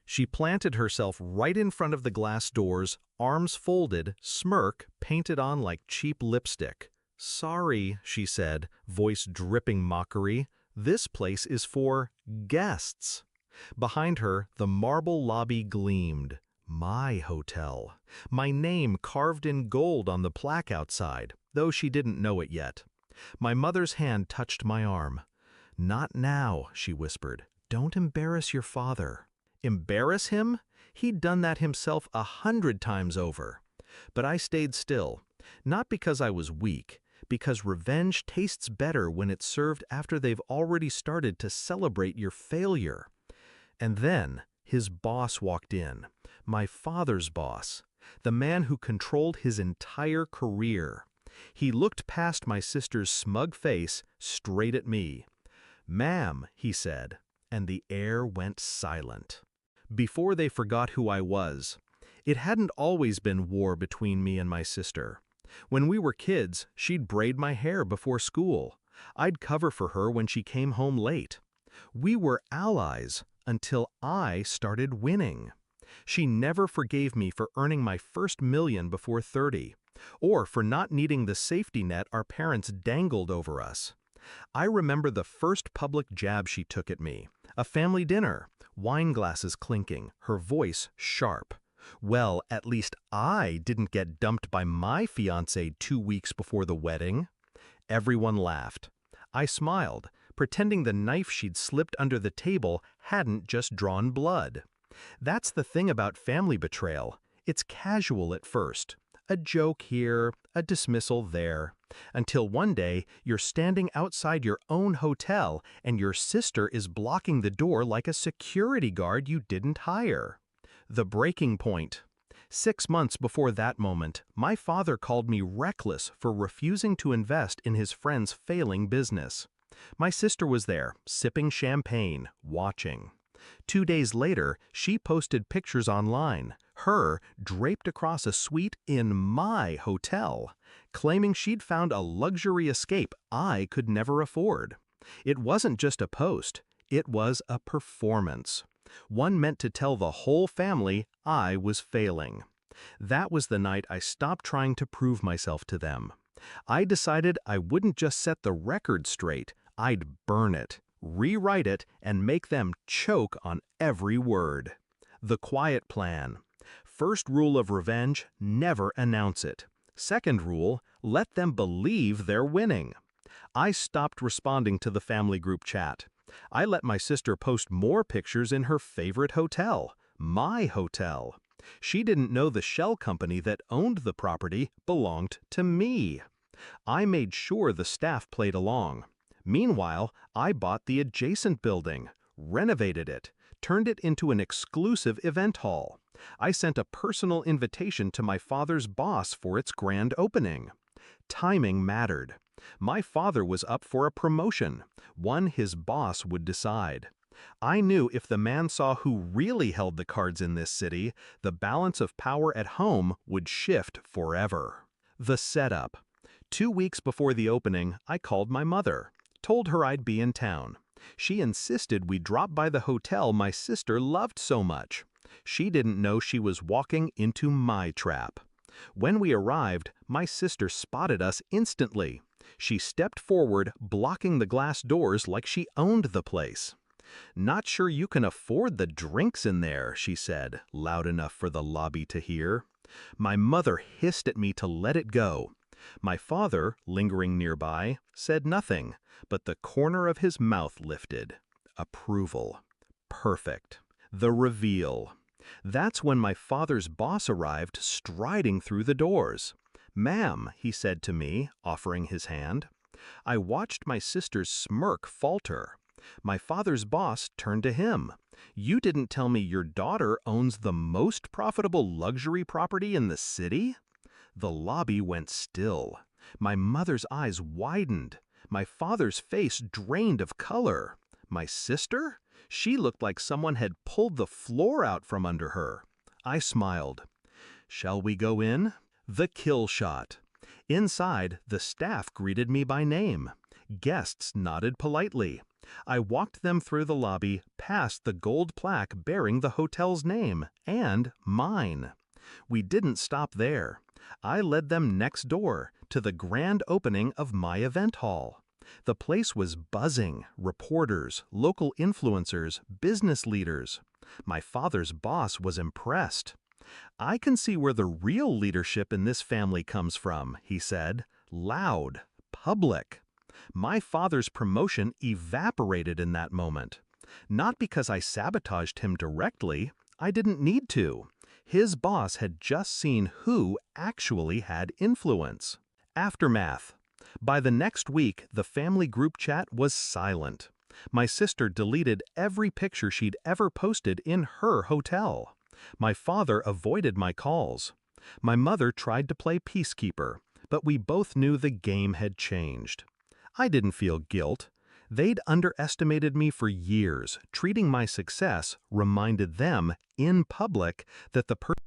She planted herself right in front of the glass doors, arms folded, smirk painted on like cheap lipstick. "Sorry," she said, voice dripping mockery. "This place is for guests." Behind her, the marble lobby gleamed. My hotel. My name carved in gold on the plaque outside, though she didn't know it yet. My mother's hand touched my arm. "Not now," she whispered. "Don't embarrass your father." Embarrass him? He'd done that himself 100 times over. But I stayed still, not because I was weak, because revenge tastes better when it's served after they've already started to celebrate your failure. And then his boss walked in, my father's boss, the man who controlled his entire career. He looked past my sister's smug face straight at me. "Ma'am," he said, and the air went silent. Before they forgot who I was, it hadn't always been war between me and my sister. When we were kids, she'd braid my hair before school. I'd cover for her when she came home late. We were allies until I started winning. She never forgave me for earning my first million before 30, or for not needing the safety net our parents dangled over us. I remember the first public jab she took at me, a family dinner, wine glasses clinking, her voice sharp. Well, at least I didn't get dumped by my fiancé 2 weeks before the wedding. Everyone laughed. I smiled, pretending the knife she'd slipped under the table hadn't just drawn blood. That's the thing about family betrayal. It's casual at first. A joke here, a dismissal there, until one day you're standing outside your own hotel and your sister is blocking the door like a security guard you didn't hire. The breaking point. 6 months before that moment, my father called me reckless for refusing to invest in his friend's failing business. My sister was there, sipping champagne, watching. 2 days later, she posted pictures online, her draped across a suite in my hotel, claiming she'd found a luxury escape I could never afford. It wasn't just a post, it was a performance. One meant to tell the whole family I was failing. That was the night I stopped trying to prove myself to them. I decided I wouldn't just set the record straight, I'd burn it, rewrite it, and make them choke on every word. The quiet plan. First rule of revenge, never announce it. Second rule, let them believe they're winning. I stopped responding to the family group chat. I let my sister post more pictures in her favorite hotel, my hotel. She didn't know the shell company that owned the property belonged to me. I made sure the staff played along. Meanwhile, I bought the adjacent building, renovated it, turned it into an exclusive event hall. I sent a personal invitation to my father's boss for its grand opening. Timing mattered. My father was up for a promotion, one his boss would decide. I knew if the man saw who really held the cards in this city, the balance of power at home would shift forever. The setup. 2 weeks before the opening, I called my mother, told her I'd be in town. She insisted we drop by the hotel my sister loved so much. She didn't know she was walking into my trap. When we arrived, my sister spotted us instantly. She stepped forward, blocking the glass doors like she owned the place. "Not sure you can afford the drinks in there," she said, loud enough for the lobby to hear. My mother hissed at me to let it go. My father, lingering nearby, said nothing, but the corner of his mouth lifted. Approval. Perfect. The reveal. That's when my father's boss arrived, striding through the doors. "Ma'am," he said to me, offering his hand. I watched my sister's smirk falter. My father's boss turned to him. "You didn't tell me your daughter owns the most profitable luxury property in the city?" The lobby went still. My mother's eyes widened. My father's face drained of color. My sister? She looked like someone had pulled the floor out from under her. I smiled. "Shall we go in?" The kill shot. Inside, the staff greeted me by name. Guests nodded politely. I walked them through the lobby, past the gold plaque bearing the hotel's name, and mine. We didn't stop there. I led them next door, to the grand opening of my event hall. The place was buzzing, reporters, local influencers, business leaders. My father's boss was impressed. "I can see where the real leadership in this family comes from," he said. "Loud, public." My father's promotion evaporated in that moment. Not because I sabotaged him directly. I didn't need to. His boss had just seen who actually had influence. Aftermath. By the next week, the family group chat was silent. My sister deleted every picture she'd ever posted in her hotel. My father avoided my calls. My mother tried to play peacekeeper, but we both knew the game had changed. I didn't feel guilt. They'd underestimated me for years. Treating my success reminded them, in public, that the person